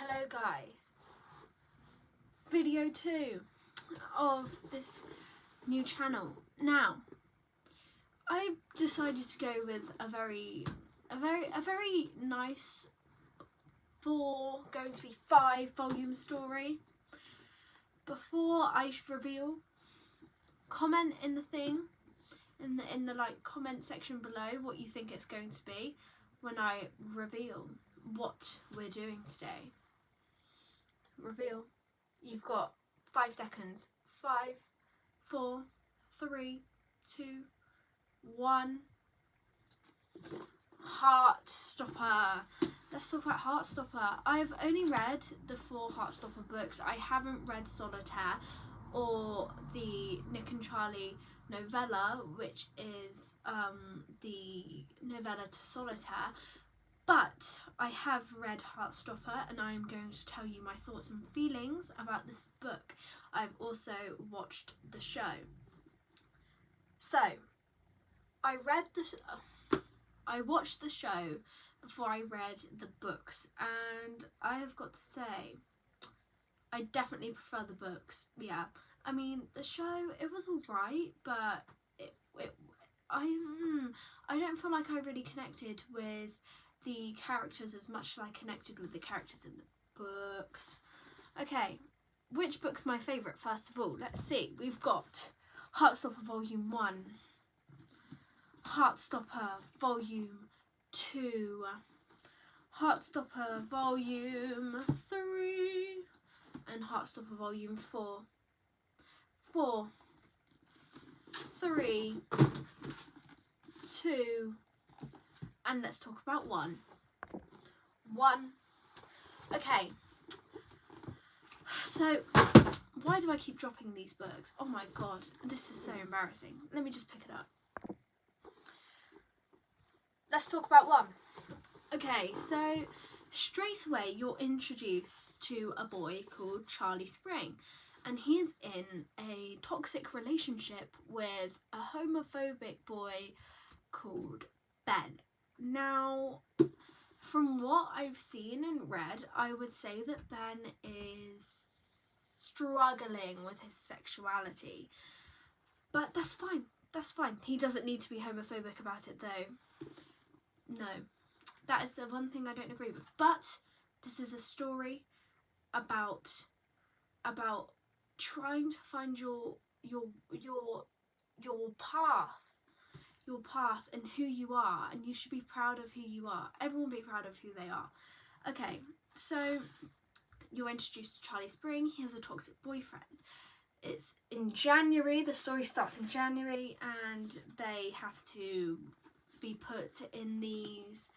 Hello guys, video 2 of this new channel. Now, I decided to go with a very nice going to be 5-volume story. Before I reveal, comment in the thing, in the comment section below what you think it's going to be when I reveal what we're doing today. Reveal. You've got 5 seconds. 5, 4, 3, 2, 1. Heartstopper. Let's talk about Heartstopper. I've only read the 4 Heartstopper books. I haven't read Solitaire or the Nick and Charlie novella, which is the novella to Solitaire. But I have read Heartstopper and I am going to tell you my thoughts and feelings about this book. I've also watched the show. So, I watched the show before I read the books, and I have got to say, I definitely prefer the books. Yeah, I mean the show, it was alright, but I don't feel like I really connected with the characters as much as I connected with the characters in the books. Okay, which book's my favourite first of all? Let's see. We've got Heartstopper Volume 1, Heartstopper Volume 2, Heartstopper Volume 3, and Heartstopper Volume 4. 4, 3, 2, and let's talk about 1. 1. Okay. So, why do I keep dropping these books? Oh my god, this is so embarrassing. Let me just pick it up. Let's talk about 1. Okay, so straight away you're introduced to a boy called Charlie Spring, and he's in a toxic relationship with a homophobic boy called Ben. Now, from what I've seen and read, I would say that Ben is struggling with his sexuality. But that's fine. That's fine. He doesn't need to be homophobic about it, though. No. That is the one thing I don't agree with. But this is a story about trying to find your path and who you are, and you should be proud of who you are. Everyone be proud of who they are. Okay, so you're introduced to Charlie Spring. He has a toxic boyfriend. It's in January. The story starts in January, and they have to be put in these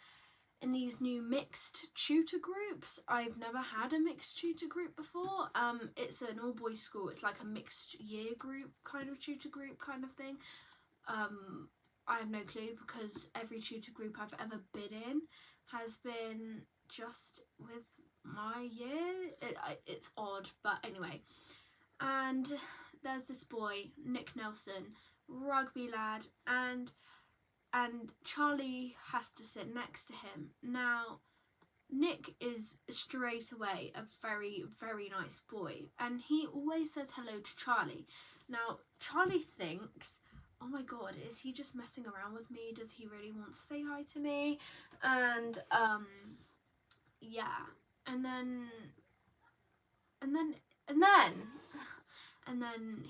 new mixed tutor groups. I've never had a mixed tutor group before. It's an all boys school. It's like a mixed year group kind of tutor group kind of thing. I have no clue, because every tutor group I've ever been in has been just with my year. It's odd, but anyway. And there's this boy, Nick Nelson, rugby lad, and Charlie has to sit next to him. Now, Nick is straight away a very, very nice boy, and he always says hello to Charlie. Now, Charlie thinks, oh my god, is he just messing around with me? Does he really want to say hi to me? And yeah, and then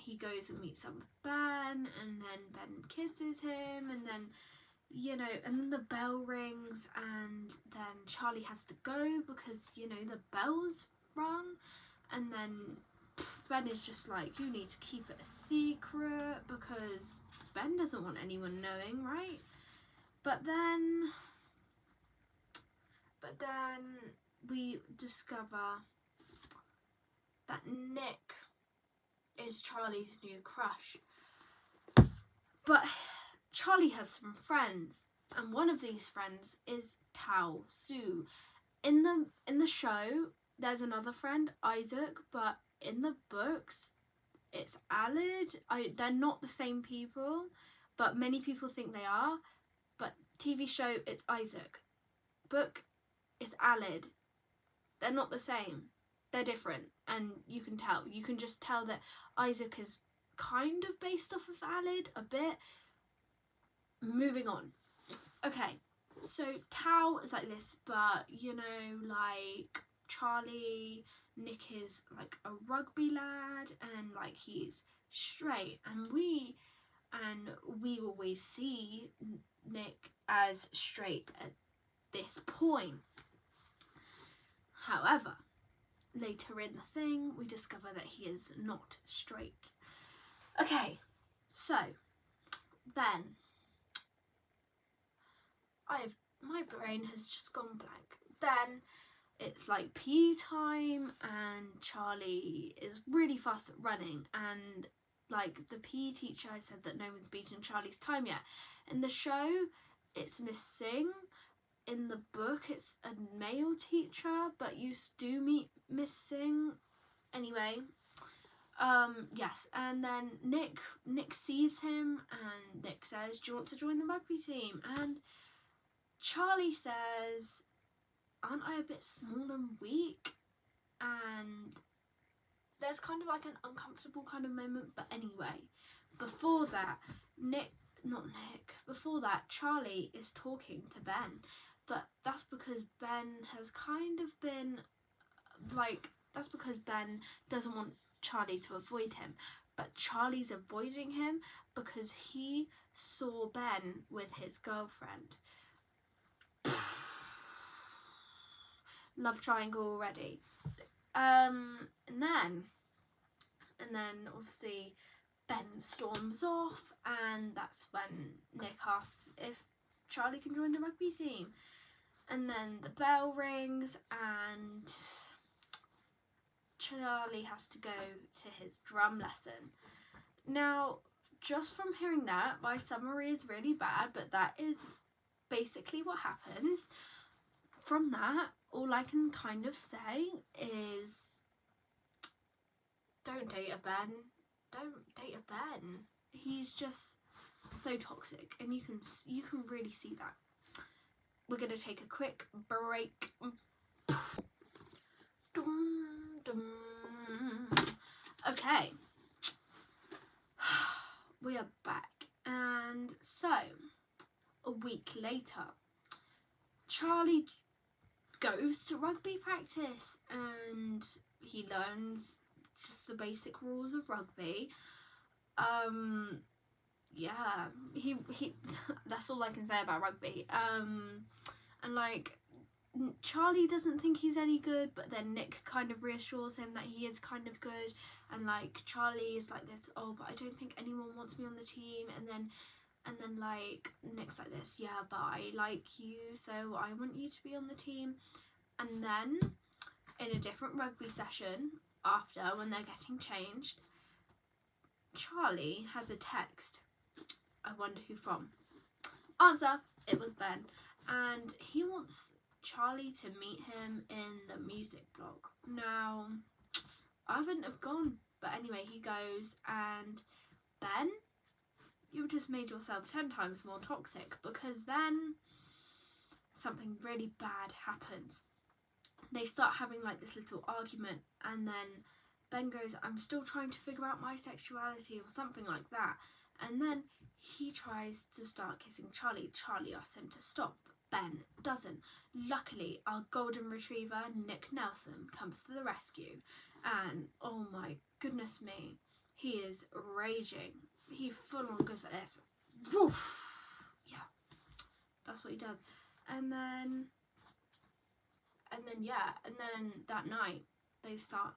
he goes and meets up with Ben, and then Ben kisses him, and then, you know, and then the bell rings, and then Charlie has to go because, you know, the bell's rung, and then Ben is just like, you need to keep it a secret, because Ben doesn't want anyone knowing, right? But then we discover that Nick is Charlie's new crush. But Charlie has some friends, and one of these friends is Tao Su. In the show, there's another friend, Isaac, but in the books, it's Alid. They're not the same people, but many people think they are. But TV show, it's Isaac. Book, it's Alid. They're not the same. They're different, and you can tell. You can just tell that Isaac is kind of based off of Aled a bit. Moving on. Okay, so Tao is like this, but you know, like Charlie, Nick is like a rugby lad, and like he's straight, and we always see Nick as straight at this point. However, later in the thing, we discover that he is not straight. Okay, so then my brain has just gone blank. Then it's like PE time, and Charlie is really fast at running, and like the PE teacher said that no one's beaten Charlie's time yet. In the show, it's Miss Singh. In the book, it's a male teacher, but you do meet Miss Singh anyway. Yes, and then Nick sees him, and Nick says, "Do you want to join the rugby team?" And Charlie says, "Aren't I a bit small and weak?" And there's kind of like an uncomfortable kind of moment, but anyway, before that, Charlie is talking to Ben, but that's because Ben has kind of been, like, that's because Ben doesn't want Charlie to avoid him, but Charlie's avoiding him because he saw Ben with his girlfriend. Love triangle already. And then obviously Ben storms off, and that's when Nick asks if Charlie can join the rugby team. And then the bell rings, and Charlie has to go to his drum lesson. Now, just from hearing that, my summary is really bad, but that is basically what happens. From that, all I can kind of say is, don't date a Ben. Don't date a Ben. He's just so toxic, and you can really see that. We're gonna take a quick break. Okay, we are back, and so a week later, Charlie goes to rugby practice, and he learns just the basic rules of rugby. Yeah, he that's all I can say about rugby. And like, Charlie doesn't think he's any good, but then Nick kind of reassures him that he is kind of good, and like Charlie is like this, "Oh, but I don't think anyone wants me on the team," and then like Nick's like this, "Yeah, but I like you, so I want you to be on the team." And then in a different rugby session, after, when they're getting changed, Charlie has a text. I wonder who from. Answer, it was Ben. And he wants Charlie to meet him in the music blog. Now, I wouldn't have gone, but anyway, he goes, and Ben, you've just made yourself 10 times more toxic, because then something really bad happens. They start having like this little argument, and then Ben goes, "I'm still trying to figure out my sexuality," or something like that. And then he tries to start kissing Charlie. Charlie asks him to stop. Ben doesn't. Luckily, our golden retriever, Nick Nelson, comes to the rescue. And oh my goodness me, he is raging. He full on goes like this. Woof! Yeah, that's what he does. And then that night they start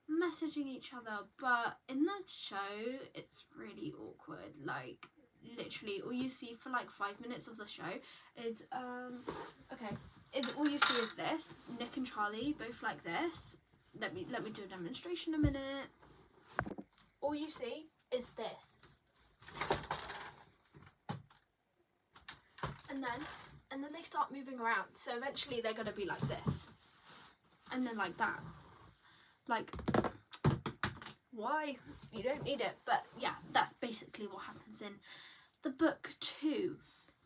messaging each other, but in the show it's really awkward. Like, literally all you see for like 5 minutes of the show is all you see is this, Nick and Charlie both like this. Let me do a demonstration a minute. All you see is this, and then they start moving around, so eventually they're gonna be like this, and then like that. Like, why? You don't need it. But yeah, that's basically what happens in the book too.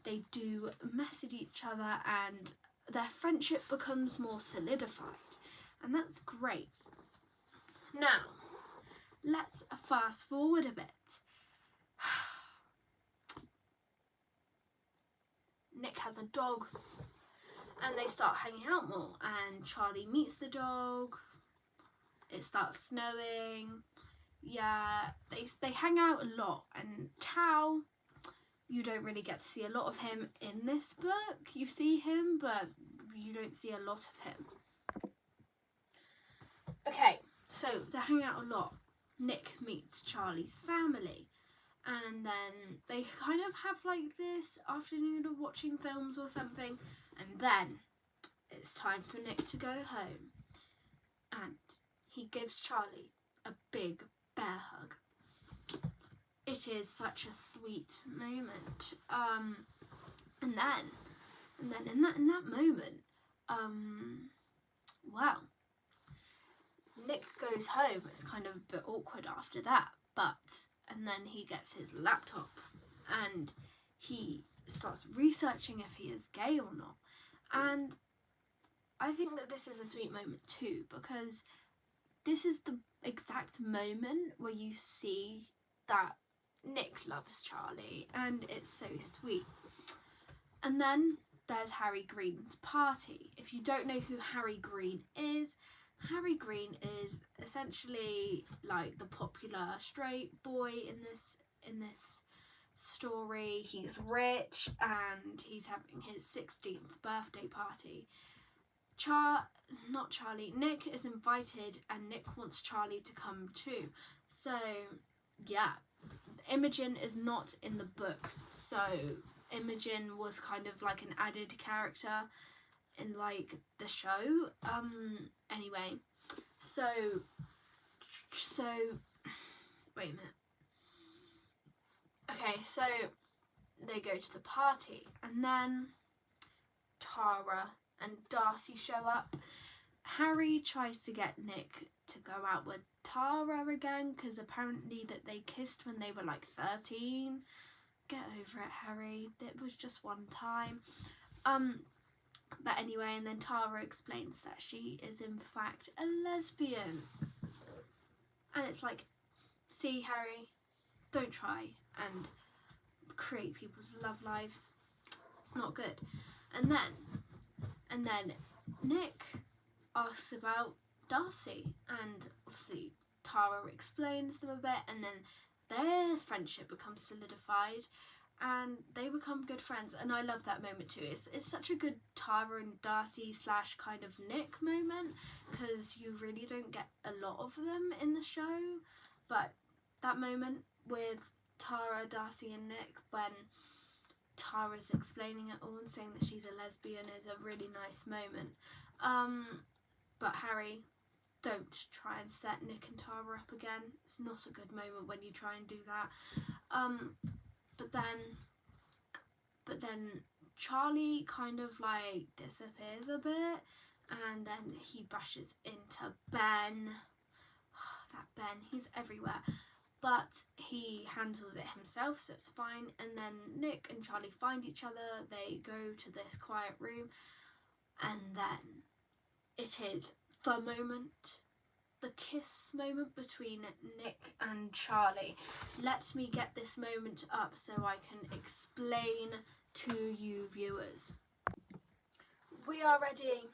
They do message each other, and their friendship becomes more solidified. and that's great. Now, let's fast forward a bit. Nick has a dog, and they start hanging out more, and Charlie meets the dog. It starts snowing. Yeah, they hang out a lot, and Tao, you don't really get to see a lot of him in this book. You see him, but you don't see a lot of him. Okay, so they're hanging out a lot. Nick meets Charlie's family, and then they kind of have like this afternoon of watching films or something, and then it's time for Nick to go home, and he gives Charlie a big bear hug. It is such a sweet moment. And then in that moment, well, Nick goes home. It's kind of a bit awkward after that, and then he gets his laptop and he starts researching if he is gay or not. And I think that this is a sweet moment too, because this is the exact moment where you see that Nick loves Charlie, and it's so sweet. And then there's Harry Green's party. If you don't know who Harry Green is is essentially like the popular straight boy in this story. He's rich and he's having his 16th birthday party. Nick is invited, and Nick wants Charlie to come too. So yeah, Imogen is not in the books, so Imogen was kind of like an added character in like the show. Anyway, so wait a minute. Okay, so they go to the party, and then Tara and Darcy show up. Harry tries to get Nick to go out with Tara again, because apparently that they kissed when they were like 13. Get over it, Harry. It was just one time. But anyway, and then Tara explains that she is in fact a lesbian. And it's like, see, Harry, don't try and create people's love lives. It's not good. And then Nick asks about Darcy, and obviously Tara explains them a bit, and then their friendship becomes solidified and they become good friends, and I love that moment too. It's such a good Tara and Darcy / kind of Nick moment, because you really don't get a lot of them in the show, but that moment with Tara, Darcy and Nick when Tara's explaining it all and saying that she's a lesbian is a really nice moment. But Harry, don't try and set Nick and Tara up again. It's not a good moment when you try and do that. But then Charlie kind of like disappears a bit, and then he brushes into Ben. That Ben, he's everywhere. But he handles it himself, so it's fine. And then Nick and Charlie find each other. They go to this quiet room, and then it is the moment, the kiss moment between Nick and Charlie. Let me get this moment up so I can explain to you viewers. We are ready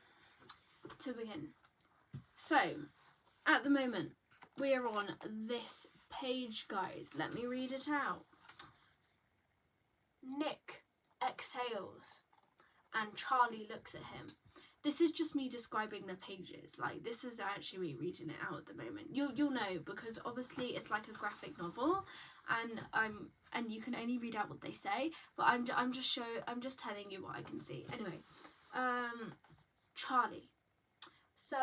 to begin. So, at the moment, we are on this page, guys. Let me read it out. Nick exhales and Charlie looks at him. This is just me describing the pages. Like, this is actually me reading it out at the moment. You'll know, because obviously it's like a graphic novel, and you can only read out what they say. But I'm just telling you what I can see. Anyway, Charlie. So,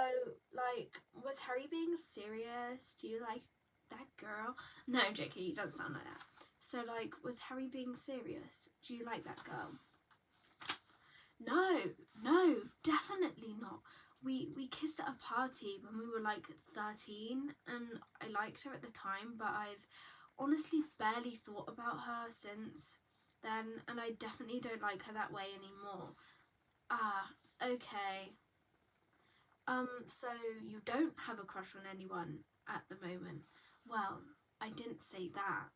like, was Harry being serious? Do you like that girl? No, JK, he doesn't sound like that. So, like, was Harry being serious? Do you like that girl? No, definitely not. We kissed at a party when we were like 13, and I liked her at the time, but I've honestly barely thought about her since then, and I definitely don't like her that way anymore. Ah, okay. So you don't have a crush on anyone at the moment. Well, I didn't say that.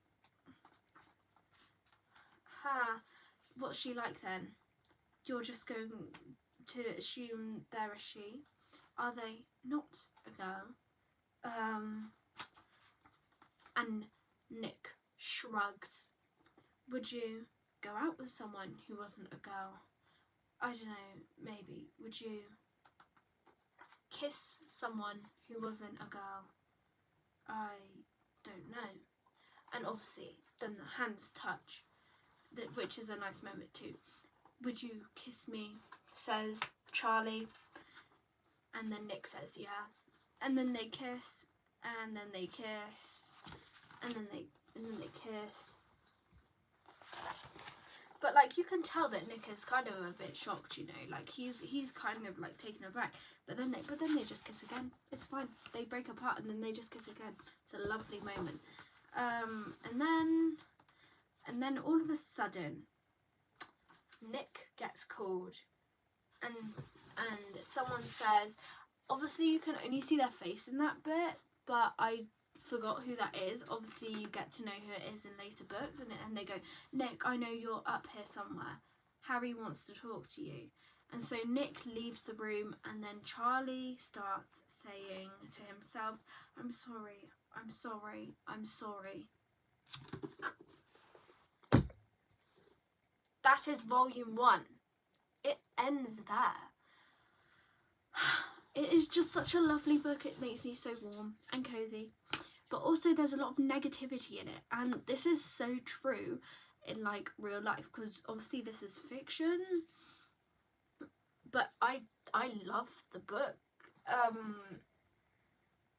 Ha, what's she like then? You're just going to assume they're a she. Are they not a girl? And Nick shrugs. Would you go out with someone who wasn't a girl? I don't know, maybe. Would you kiss someone who wasn't a girl? I don't know. And obviously, then the hands touch, which is a nice moment too. Would you kiss me? Says Charlie. And then Nick says, yeah. And then they kiss, and then they kiss, and then they kiss. But like you can tell that Nick is kind of a bit shocked, you know, like he's kind of like taken aback. But then they just kiss again. It's fine. They break apart and then they just kiss again. It's a lovely moment. And then all of a sudden, Nick gets called, and someone says, obviously you can only see their face in that bit, but I forgot who that is. Obviously you get to know who it is in later books, and they go, Nick, I know you're up here somewhere. Harry wants to talk to you. And so Nick leaves the room, and then Charlie starts saying to himself, I'm sorry, I'm sorry, I'm sorry. That is volume 1. It ends there. It is just such a lovely book. It makes me so warm and cozy. But also there's a lot of negativity in it. And this is so true in like real life, because obviously this is fiction. But I love the book.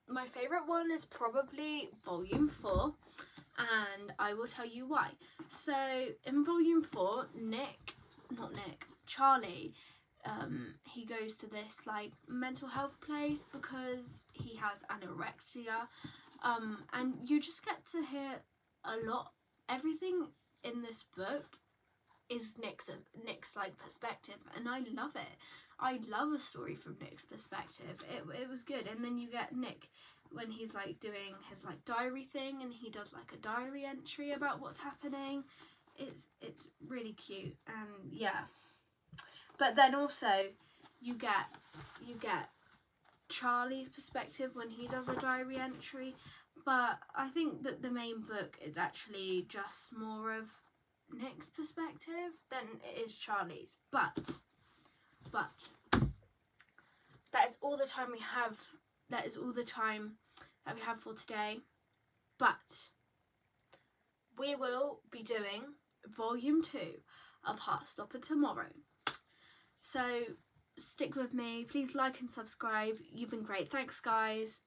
My favourite one is probably volume 4. And I will tell you why. So in volume 4, Charlie, he goes to this like mental health place because he has anorexia, and you just get to hear a lot. Everything in this book is Nick's like perspective, and I love it. I love a story from Nick's perspective. It was good. And then you get Nick when he's like doing his like diary thing, and he does like a diary entry about what's happening. It's really cute, and yeah. But then also you get Charlie's perspective when he does a diary entry. But I think that the main book is actually just more of Nick's perspective than it is Charlie's. But that is all the time we have. That is all the time that we have for today. But we will be doing volume 2 of Heartstopper tomorrow. So stick with me. Please like and subscribe. You've been great. Thanks, guys.